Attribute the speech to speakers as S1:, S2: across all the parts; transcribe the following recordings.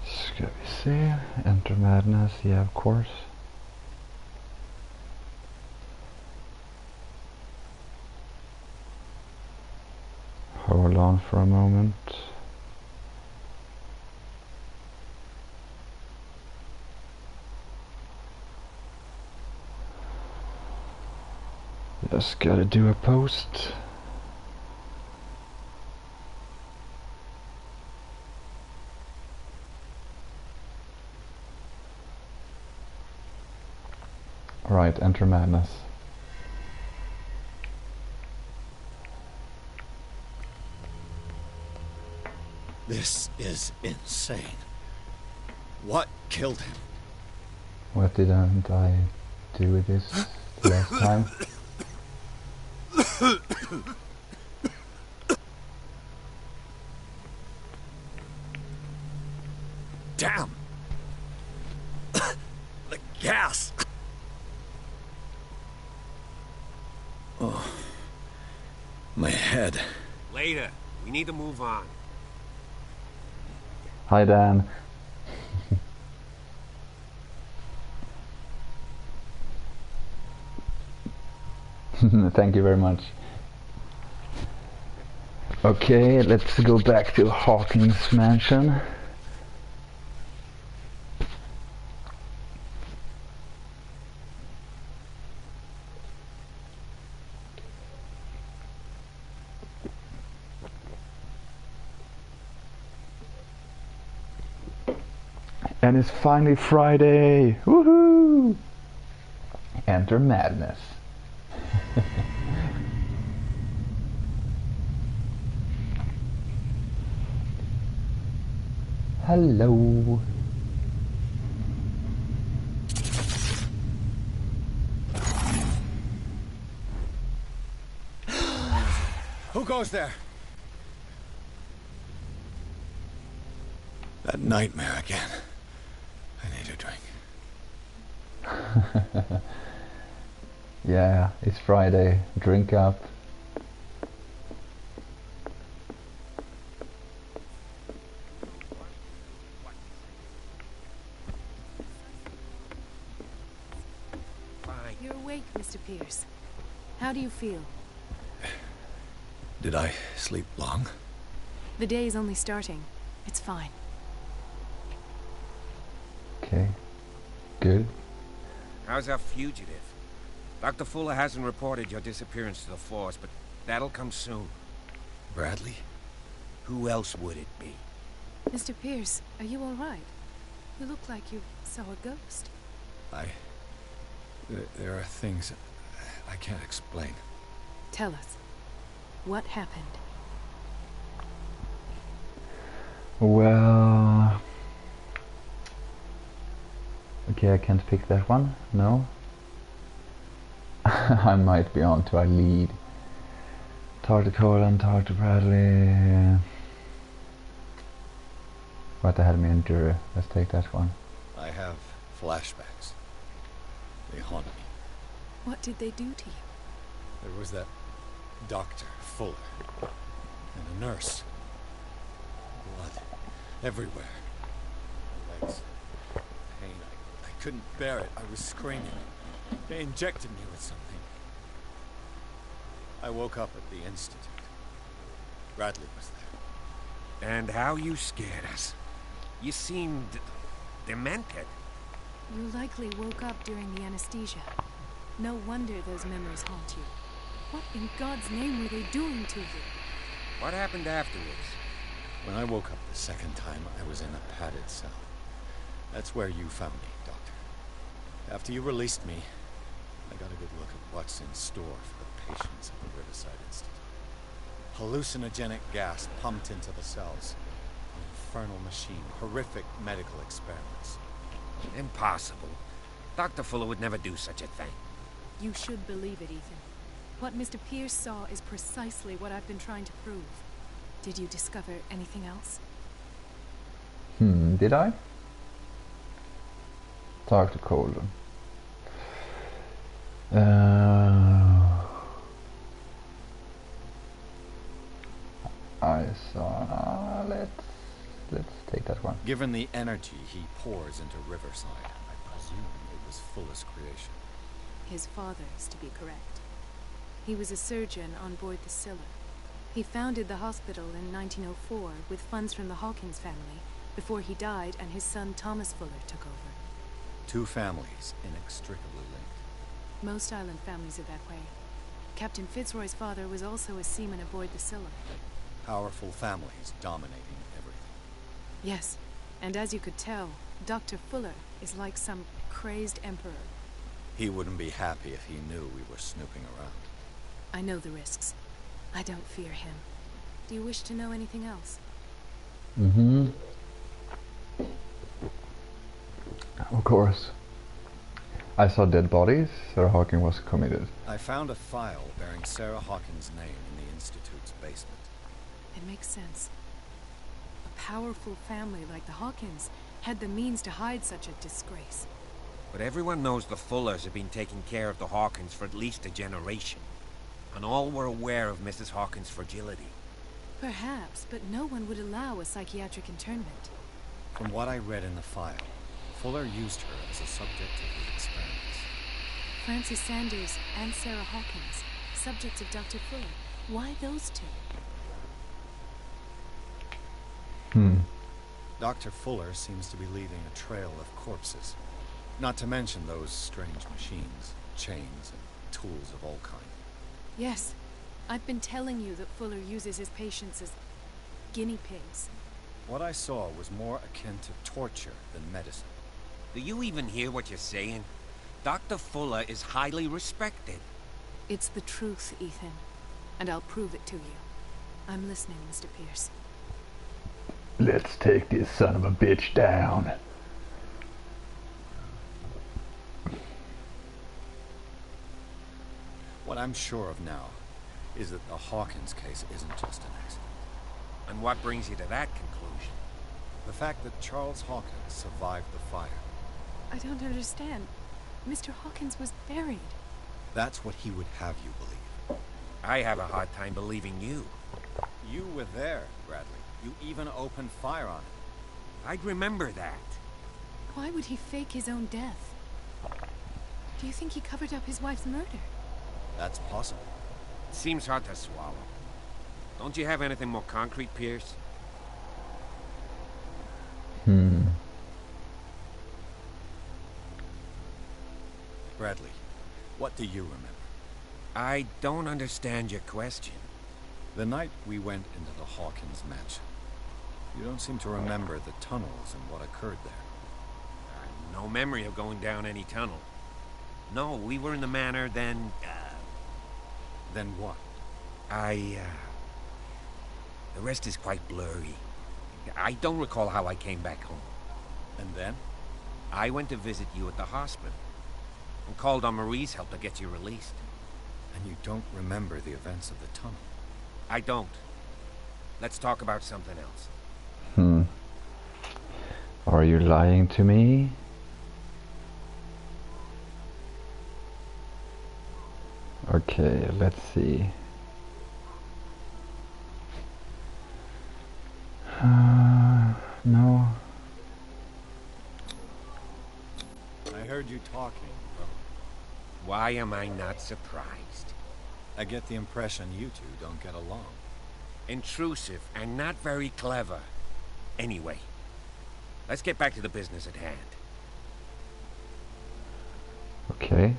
S1: Ska vi se. Enter Madness, yeah, of course. Hold on for a moment. Just gotta do a post. Right, enter Madness.
S2: This is insane. What killed him?
S1: What didn't I do with this last time?
S2: Damn! The gas! Oh. My head.
S3: Later. We need to move on.
S1: Hi, Dan. Thank you very much. Okay, let's go back to Hawkins Mansion. And it's finally Friday! Woohoo! Enter Madness. Hello.
S2: Who goes there? That nightmare again. I need a drink.
S1: Yeah, it's Friday. Drink up.
S4: You're awake, Mr. Pierce. How do you feel?
S2: Did I sleep long?
S4: The day is only starting. It's fine.
S1: Okay. Good.
S3: How's our fugitive? Dr. Fuller hasn't reported your disappearance to the force, but that'll come soon.
S2: Bradley?
S3: Who else would it be?
S4: Mr. Pierce, are you all right? You look like you saw a ghost.
S2: There are things I can't explain.
S4: Tell us. What happened?
S1: Well... Okay, I can't pick that one. No. I might be on to our lead. Talk to Colin, talk to Bradley. What had me in jury? Let's take that one.
S2: I have flashbacks. They haunt me.
S4: What did they do to you?
S2: There was that Dr. Fuller and a nurse. Blood everywhere. My legs. Pain. I couldn't bear it. I was screaming. They injected me with something. I woke up at the institute. Bradley was there.
S3: And how you scared us. You seemed... demented.
S4: You likely woke up during the anesthesia. No wonder those memories haunt you. What in God's name were they doing to you?
S3: What happened afterwards?
S2: When I woke up the second time, I was in a padded cell. That's where you found me, Doctor. After you released me, I got a good look at what's in store for the patients at the Riverside Institute. Hallucinogenic gas pumped into the cells. An infernal machine. Horrific medical experiments.
S3: Impossible. Dr. Fuller would never do such a thing.
S4: You should believe it, Ethan. What Mr. Pierce saw is precisely what I've been trying to prove. Did you discover anything else?
S1: Did I? Talk to Colden. I saw. Let's take that one.
S2: Given the energy he pours into Riverside, I presume it was Fuller's creation.
S4: His father's, to be correct. He was a surgeon on board the Scylla. He founded the hospital in 1904 with funds from the Hawkins family before he died and his son Thomas Fuller took over.
S2: Two families inextricably linked.
S4: Most island families are that way. Captain Fitzroy's father was also a seaman aboard the Scylla.
S2: Powerful families dominating everything.
S4: Yes, and as you could tell, Dr. Fuller is like some crazed emperor.
S2: He wouldn't be happy if he knew we were snooping around.
S4: I know the risks. I don't fear him. Do you wish to know anything else?
S1: Of course. I saw dead bodies. Sarah Hawkins was committed.
S2: I found a file bearing Sarah Hawkins' name in the Institute's basement.
S4: It makes sense. A powerful family like the Hawkins had the means to hide such a disgrace.
S3: But everyone knows the Fullers have been taking care of the Hawkins for at least a generation. And all were aware of Mrs. Hawkins' fragility.
S4: Perhaps, but no one would allow a psychiatric internment.
S2: From what I read in the file, Fuller used her as a subject of his experiments.
S4: Francis Sanders and Sarah Hawkins, subjects of Dr. Fuller. Why those two?
S2: Dr. Fuller seems to be leaving a trail of corpses. Not to mention those strange machines, chains, and tools of all kinds.
S4: Yes. I've been telling you that Fuller uses his patients as guinea pigs.
S2: What I saw was more akin to torture than medicine.
S3: Do you even hear what you're saying? Dr. Fuller is highly respected.
S4: It's the truth, Ethan. And I'll prove it to you. I'm listening, Mr. Pierce.
S1: Let's take this son of a bitch down.
S2: What I'm sure of now is that the Hawkins case isn't just an accident.
S3: And what brings you to that conclusion?
S2: The fact that Charles Hawkins survived the fire.
S4: I don't understand. Mr. Hawkins was buried.
S2: That's what he would have you believe.
S3: I have a hard time believing you.
S2: You were there, Bradley. You even opened fire on him.
S3: I'd remember that.
S4: Why would he fake his own death? Do you think he covered up his wife's murder?
S2: That's possible.
S3: It seems hard to swallow. Don't you have anything more concrete, Pierce?
S2: Bradley, what do you remember?
S3: I don't understand your question.
S2: The night we went into the Hawkins mansion. You don't seem to remember the tunnels and what occurred there.
S3: No memory of going down any tunnel. No, we were in the manor, then...
S2: Then what?
S3: The rest is quite blurry. I don't recall how I came back home.
S2: And then?
S3: I went to visit you at the hospital. And called on Marie's help to get you released.
S2: And you don't remember the events of the tunnel?
S3: I don't. Let's talk about something else.
S1: Are you lying to me? Okay, let's see. No.
S2: I heard you talking.
S3: Why am I not surprised?
S2: I get the impression you two don't get along.
S3: Intrusive and not very clever. Anyway, let's get back to the business at hand.
S1: Okay.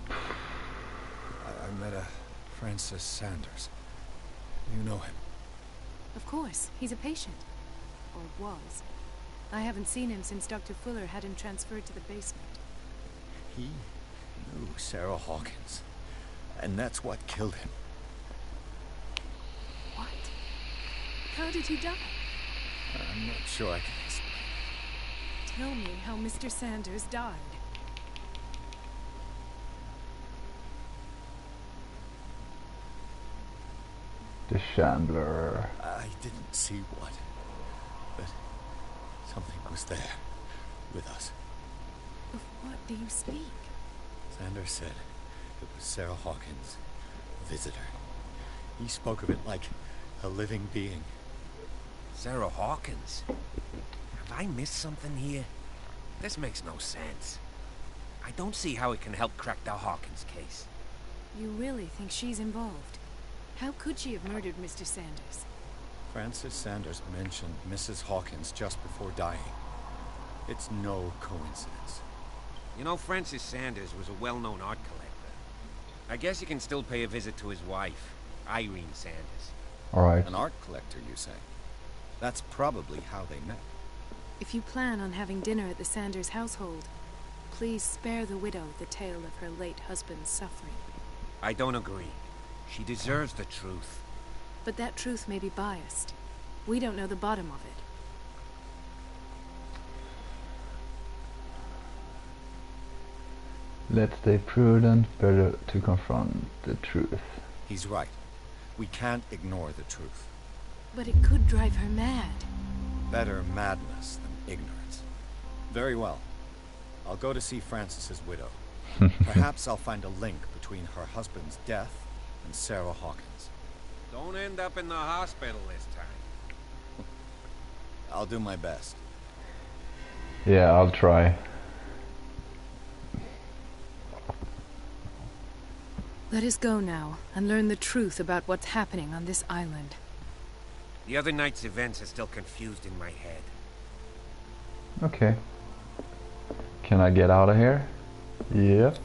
S2: I met a Francis Sanders. You know him?
S4: Of course, he's a patient. Or was. I haven't seen him since Dr. Fuller had him transferred to the basement.
S2: He knew Sarah Hawkins. And that's what killed him.
S4: What? How did he die?
S2: I'm not sure I can explain.
S4: tell me how Mr. Sanders died?
S1: The Chandler.
S2: I didn't see what, but something was there with us.
S4: Of what do you speak?
S2: Sanders said it was Sarah Hawkins' visitor. He spoke of it like a living being.
S3: Sarah Hawkins? Have I missed something here? This makes no sense. I don't see how it can help crack the Hawkins case.
S4: You really think she's involved? How could she have murdered Mr. Sanders?
S2: Francis Sanders mentioned Mrs. Hawkins just before dying. It's no coincidence.
S3: You know, Francis Sanders was a well-known art collector. I guess you can still pay a visit to his wife, Irene Sanders.
S1: Alright.
S2: An art collector, you say? That's probably how they met.
S4: If you plan on having dinner at the Sanders household, please spare the widow the tale of her late husband's suffering.
S3: I don't agree. She deserves the truth.
S4: But that truth may be biased. We don't know the bottom of it.
S1: Let's stay prudent, better to confront the truth.
S2: He's right. We can't ignore the truth.
S4: But it could drive her mad.
S2: Better madness than ignorance. Very well. I'll go to see Francis's widow. Perhaps I'll find a link between her husband's death and Sarah Hawkins.
S3: Don't end up in the hospital this time.
S2: I'll do my best.
S1: Yeah, I'll try.
S4: Let us go now and learn the truth about what's happening on this island.
S3: The other night's events are still confused in my head.
S1: Okay. Can I get out of here? Yep.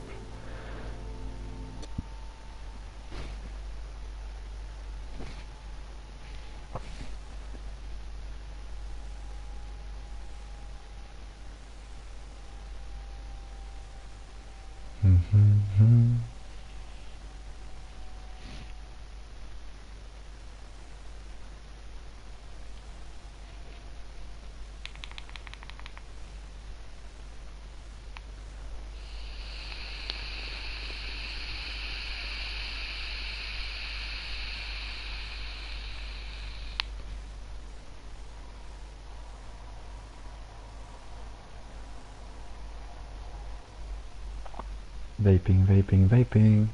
S1: Vaping, vaping, vaping.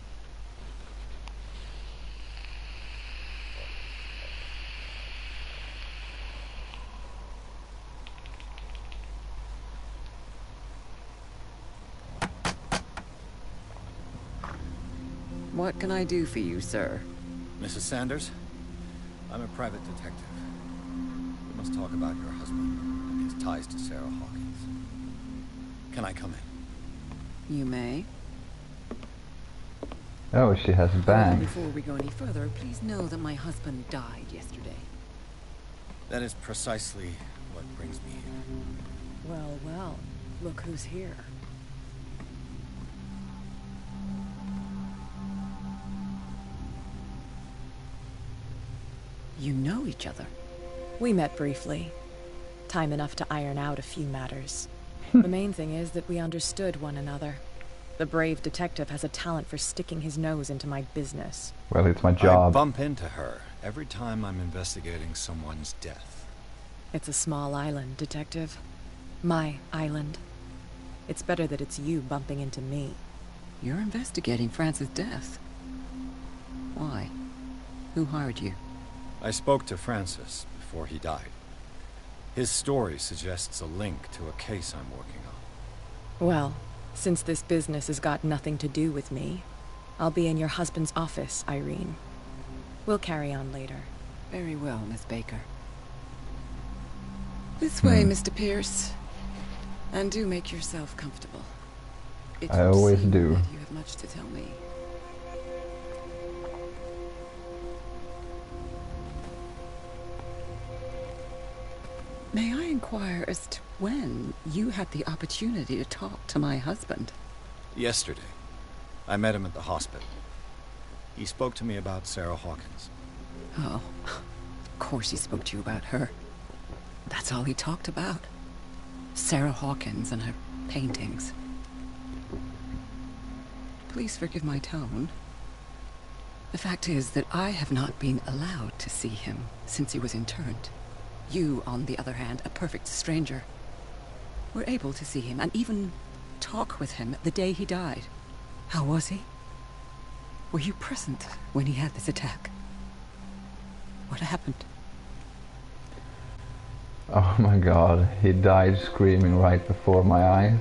S5: What can I do for you, sir?
S2: Mrs. Sanders? I'm a private detective. We must talk about your husband and his ties to Sarah Hawkins. Can I come in?
S5: You may.
S1: Oh, she has
S5: However,
S1: bangs.
S5: before we go any further, please know that my husband died yesterday.
S2: That is precisely what brings me here.
S5: Well, well, look who's here. You know each other.
S6: We met briefly. Time enough to iron out a few matters. The main thing is that we understood one another. The brave detective has a talent for sticking his nose into my business.
S1: Well, it's my
S2: I
S1: job.
S2: bump into her every time I'm investigating someone's death.
S6: It's a small island, detective. My island. It's better that it's you bumping into me.
S5: You're investigating Francis' death. Why? Who hired you?
S2: I spoke to Francis before he died. His story suggests a link to a case I'm working on.
S6: Well, since this business has got nothing to do with me, I'll be in your husband's office, Irene. We'll carry on later.
S5: Very well, Miss Baker. This way, Mr. Pierce. And do make yourself comfortable. It
S1: I
S5: would
S1: always
S5: seem
S1: do.
S5: that you have much to tell me. May I inquire as to when you had the opportunity to talk to my husband?
S2: Yesterday, I met him at the hospital. He spoke to me about Sarah Hawkins.
S5: Oh, of course he spoke to you about her. That's all he talked about. Sarah Hawkins and her paintings. Please forgive my tone. The fact is that I have not been allowed to see him since he was interned. You, on the other hand, a perfect stranger, were able to see him and even talk with him the day he died. How was he? Were you present when he had this attack? What happened?
S1: Oh my god, he died screaming right before my eyes.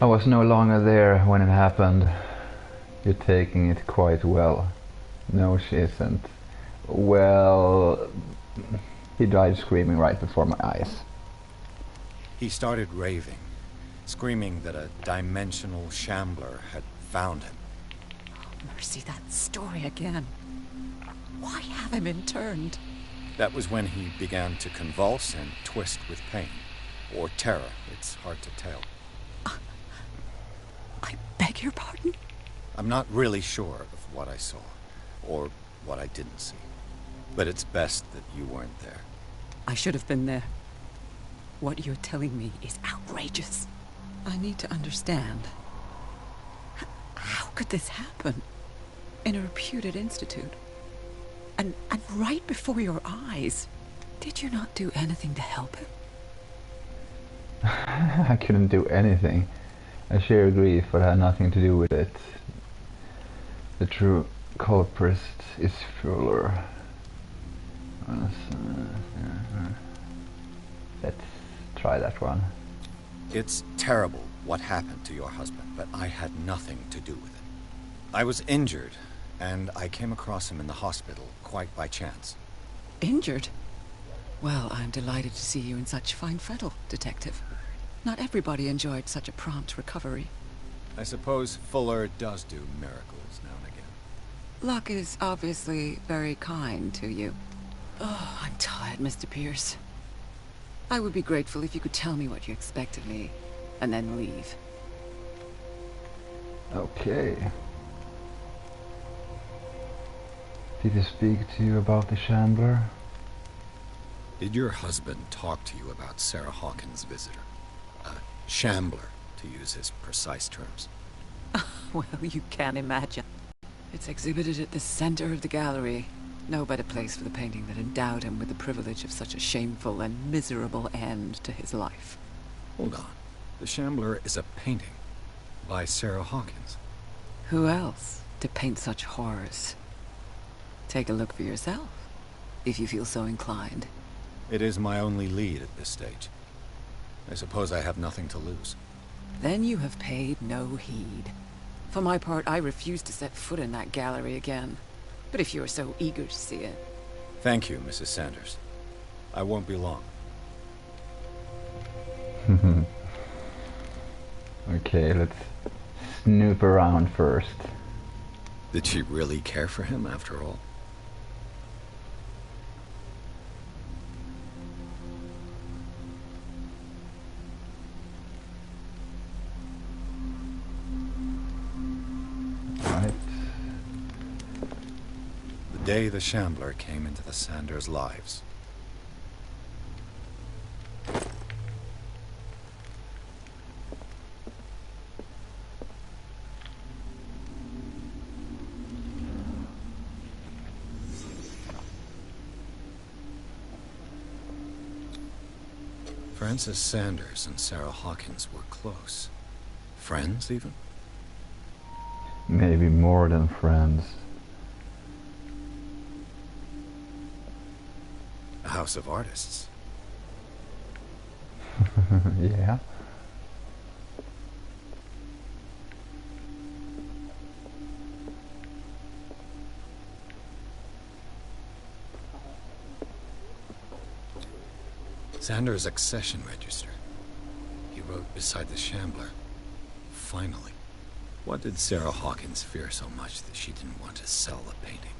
S1: I was no longer there when it happened. You're taking it quite well. No, she isn't. Well, he died screaming right before my eyes.
S2: He started raving, screaming that a dimensional shambler had found him.
S5: Oh, mercy, that story again. Why have him interned?
S2: That was when he began to convulse and twist with pain. Or terror, it's hard to tell.
S5: I beg your pardon?
S2: I'm not really sure of what I saw, or what I didn't see. But it's best that you weren't there.
S5: I should have been there. What you're telling me is outrageous. I need to understand. How could this happen? In a reputed institute? And right before your eyes? Did you not do anything to help him?
S1: I couldn't do anything. I share grief, but had nothing to do with it. The true culprit is Fuller. Let's try that one.
S2: It's terrible what happened to your husband, but I had nothing to do with it. I was injured, and I came across him in the hospital quite by chance.
S5: Injured? Well, I'm delighted to see you in such fine fettle, Detective. Not everybody enjoyed such a prompt recovery.
S2: I suppose Fuller does do miracles now and again.
S5: Luck is obviously very kind to you. Oh, I'm tired, Mr. Pierce. I would be grateful if you could tell me what you expect of me, and then leave.
S1: Okay. Did he speak to you about the Shambler?
S2: Did your husband talk to you about Sarah Hawkins' visitor? A shambler, to use his precise terms.
S5: Well, you can't imagine. It's exhibited at the center of the gallery. No better place for the painting that endowed him with the privilege of such a shameful and miserable end to his life.
S2: Hold on. The Shambler is a painting by Sarah Hawkins.
S5: Who else to paint such horrors? Take a look for yourself, if you feel so inclined.
S2: It is my only lead at this stage. I suppose I have nothing to lose.
S5: Then you have paid no heed. For my part, I refuse to set foot in that gallery again. But if you're so eager to see it...
S2: Thank you, Mrs. Sanders. I won't be long.
S1: Okay, let's snoop around first.
S2: Did she really care for him after all?
S1: Right.
S2: The day the Shambler came into the Sanders' lives. Frances Sanders and Sarah Hawkins were close. Friends, even?
S1: Maybe more than friends.
S2: A house of artists.
S1: Yeah.
S2: Sanders' accession register. He wrote beside the Shambler. Finally. What did Sarah Hawkins fear so much that she didn't want to sell the painting?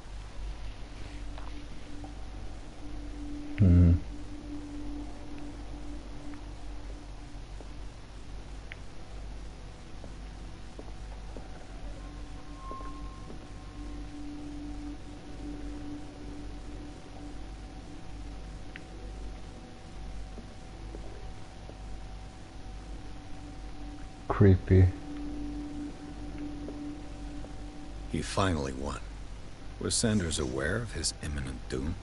S1: Hmm. creepy.
S2: He finally won. Was Sanders aware of his imminent doom?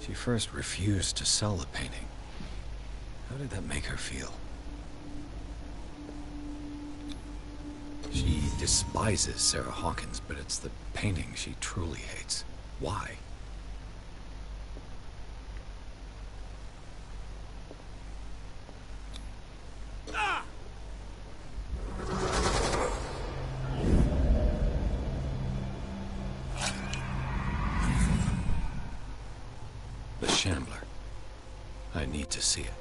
S2: She first refused to sell the painting. How did that make her feel? She despises Sarah Hawkins, but it's the painting she truly hates. Why? The Shambler. I need to see it.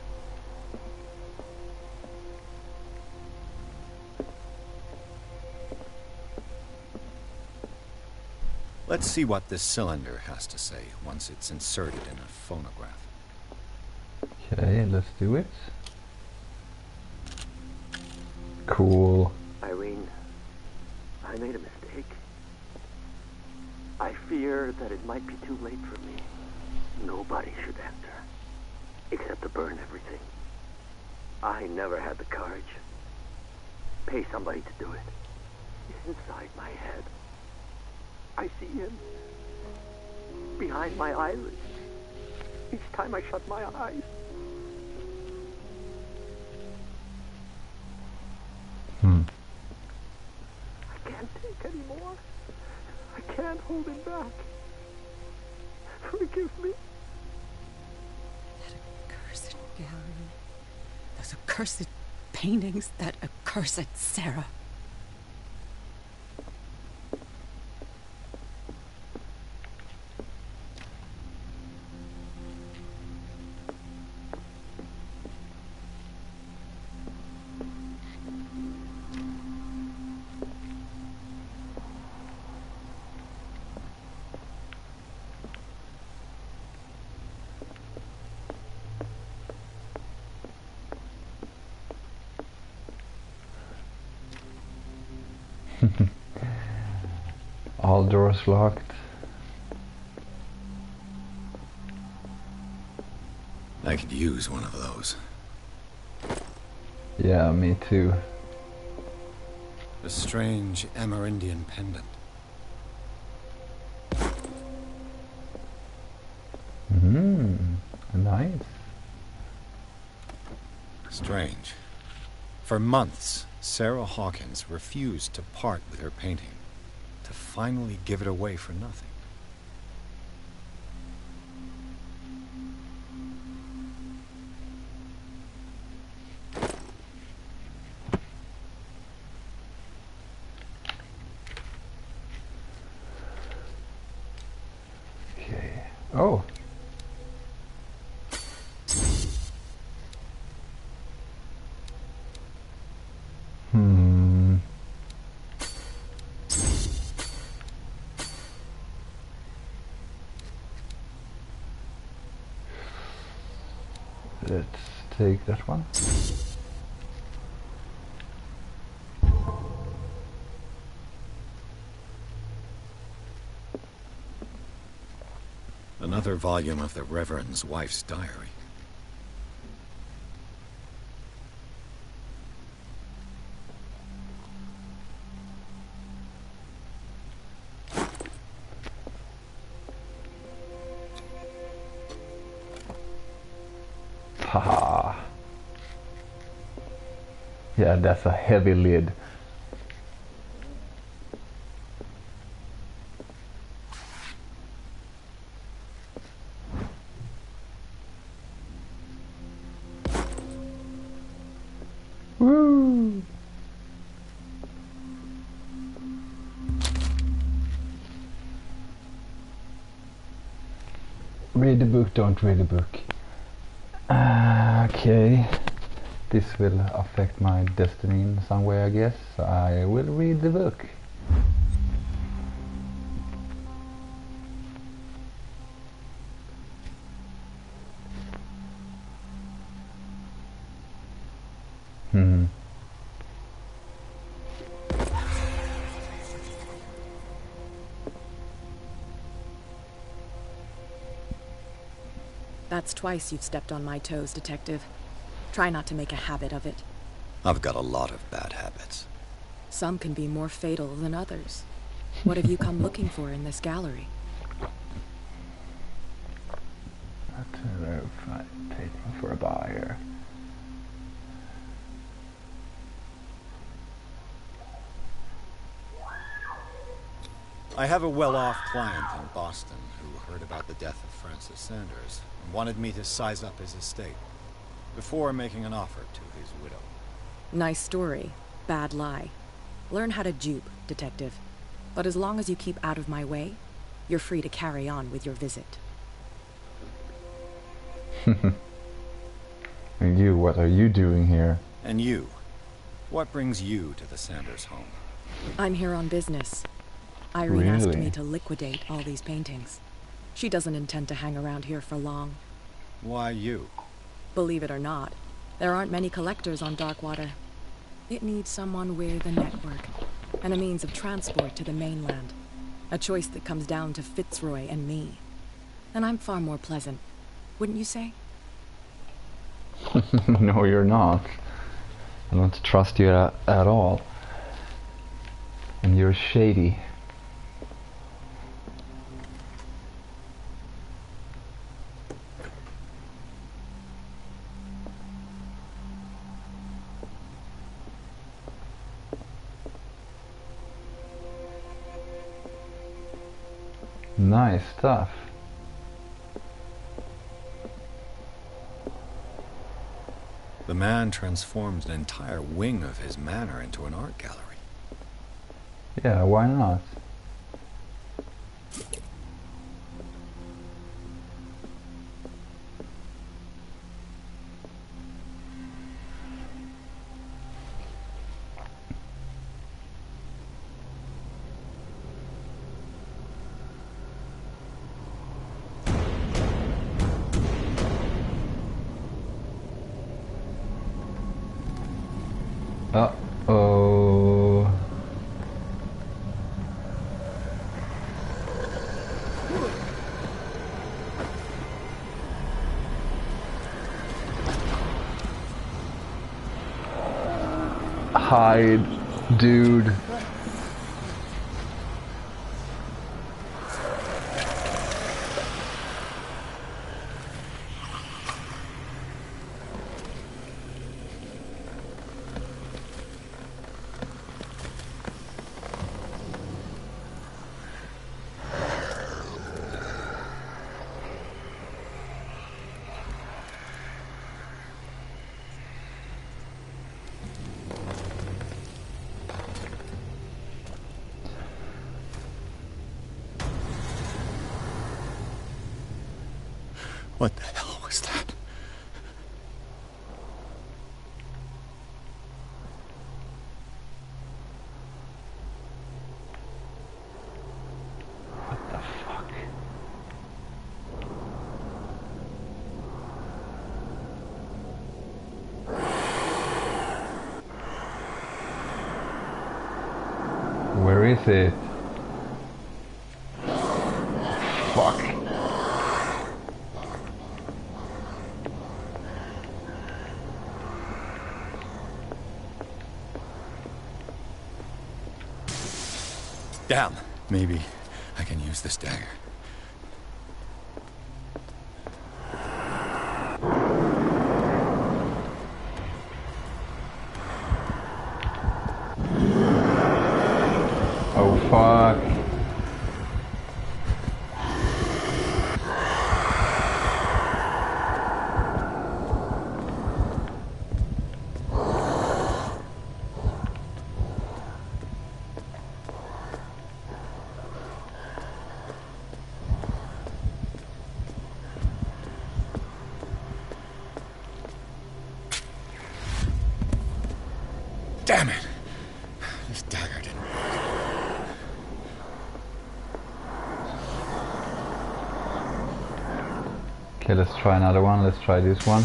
S2: Let's see what this cylinder has to say once it's inserted in a phonograph.
S1: Okay, let's do it. Cool.
S7: Irene, I made a mistake. I fear that it might be too late for me. Nobody should enter, except to burn everything. I never had the courage. Pay somebody to do it. Inside my head, I see him. Behind my eyelids. Each time I shut my eyes. I can't take anymore. I can't hold him back. Forgive me.
S5: That accursed gallery. Those accursed paintings. That accursed Sarah.
S1: All doors locked.
S2: I could use one of those.
S1: Yeah, me too.
S2: A strange Amerindian pendant.
S1: Nice.
S2: Strange. For months, Sarah Hawkins refused to part with her painting, to finally give it away for nothing.
S1: Okay. Oh. Let's take that one.
S2: Another volume of the Reverend's wife's diary.
S1: Haha. Yeah, that's a heavy lid. Woo! Read the book, don't read the book. Okay, this will affect my destiny in some way, I guess. I will read the book.
S6: That's twice you've stepped on my toes, Detective. Try not to make a habit of it.
S2: I've got a lot of bad habits.
S6: Some can be more fatal than others. What have you come looking for in this gallery?
S1: Not to verify painting for a buyer.
S2: I have a well-off client in Boston who heard about the death of Francis Sanders and wanted me to size up his estate before making an offer to his widow.
S6: Nice story. Bad lie. Learn how to dupe, Detective. But as long as you keep out of my way, you're free to carry on with your visit.
S1: And you, what are you doing here?
S2: And you? What brings you to the Sanders home?
S6: I'm here on business. Irene asked
S1: Really?
S6: me to liquidate all these paintings. She doesn't intend to hang around here for long.
S2: Why you?
S6: Believe it or not, there aren't many collectors on Darkwater. It needs someone with a network and a means of transport to the mainland. A choice that comes down to Fitzroy and me. And I'm far more pleasant, wouldn't you say?
S1: No, you're not. I don't trust you at all. And you're shady. Nice stuff.
S2: The man transformed an entire wing of his manor into an art gallery.
S1: Yeah, why not? Uh-oh. Hide, dude.
S2: What the hell was that?
S1: What the fuck? Where is it? Fuck.
S2: Damn. Maybe I can use this dagger.
S1: Oh fuck.
S2: Damn it! This dagger didn't work.
S1: Okay, let's try another one. Let's try this one.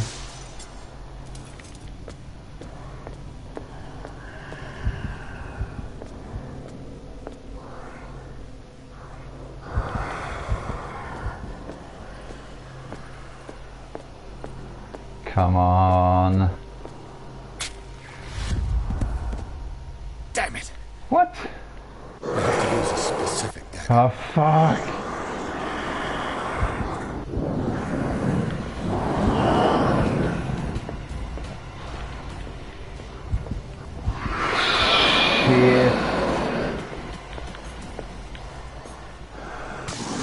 S1: Come on.
S2: Damn it!
S1: What?
S2: I have to use a specific dagger.
S1: Oh fuck. Shit.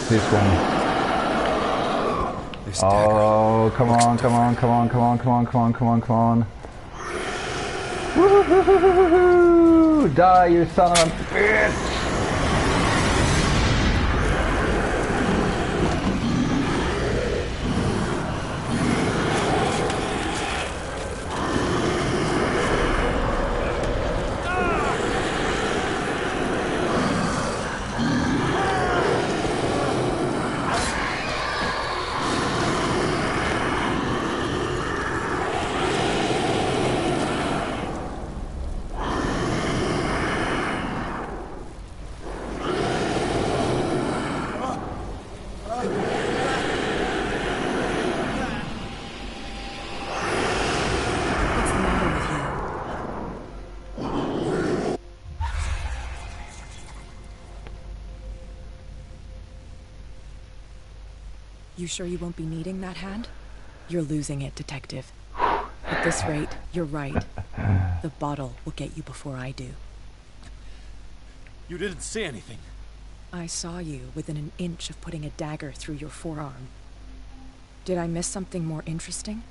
S1: This one.
S2: This dagger.
S1: Oh, come on, come on, come on, come on, come on, come on, come on, come on. Woo-hoo-hoo-hoo-hoo-hoo! Die, you son of a bitch!
S6: What's the matter with you? You sure you won't be needing that hand? You're losing it, Detective. At this rate, you're right. The bottle will get you before I do.
S2: You didn't see anything.
S6: I saw you within an inch of putting a dagger through your forearm. Did I miss something more interesting?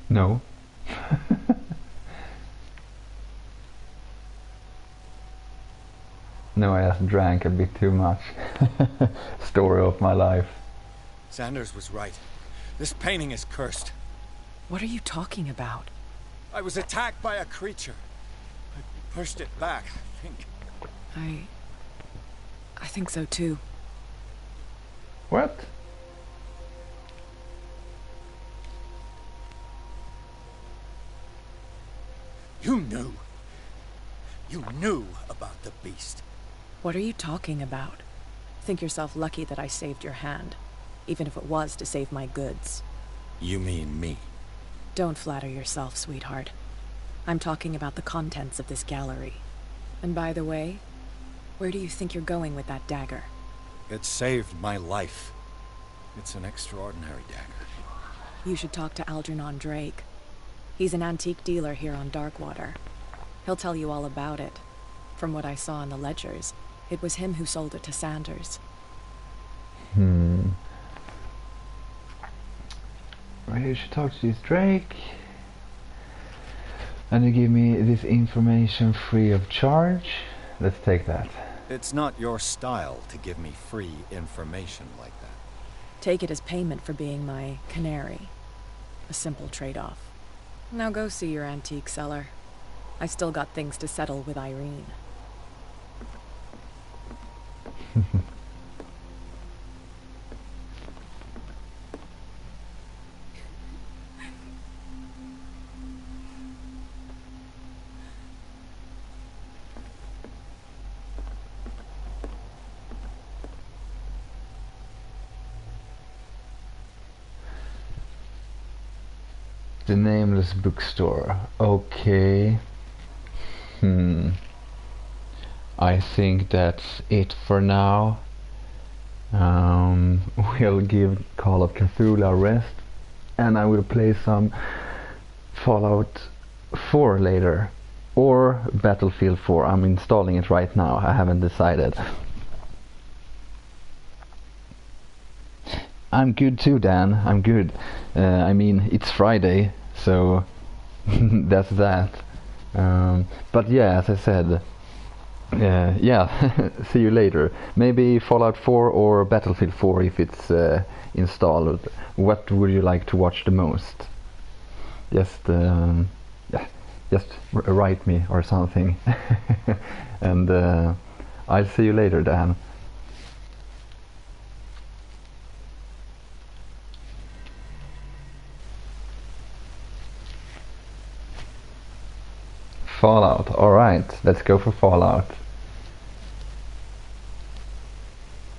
S1: No. No, I just drank a bit too much. Story of my life.
S2: Sanders was right. This painting is cursed.
S6: What are you talking about?
S2: I was attacked by a creature. I pushed it back, I think.
S6: I think so too.
S1: What?
S2: You knew. You knew about the beast.
S6: What are you talking about? Think yourself lucky that I saved your hand, even if it was to save my goods.
S2: You mean me?
S6: Don't flatter yourself, sweetheart. I'm talking about the contents of this gallery. And by the way, where do you think you're going with that dagger?
S2: It saved my life. It's an extraordinary dagger.
S6: You should talk to Algernon Drake. He's an antique dealer here on Darkwater. He'll tell you all about it. From what I saw in the ledgers, it was him who sold it to Sanders.
S1: Maybe you should talk to this Drake. And you give me this information free of charge. Let's take that.
S2: It's not your style to give me free information like that.
S6: Take it as payment for being my canary. A simple trade-off. Now go see your antique seller. I still got things to settle with Irene.
S1: The Nameless Bookstore. Okay. I think that's it for now. We'll give Call of Cthulhu a rest, and I will play some Fallout 4 later, or Battlefield 4. I'm installing it right now. I haven't decided. I'm good too, Dan. I'm good. I mean, it's Friday, so that's that. But yeah, as I said, yeah, see you later. Maybe Fallout 4 or Battlefield 4 if it's installed. What would you like to watch the most? Just, yeah, just write me or something. And I'll see you later, Dan. Fallout, alright, let's go for Fallout.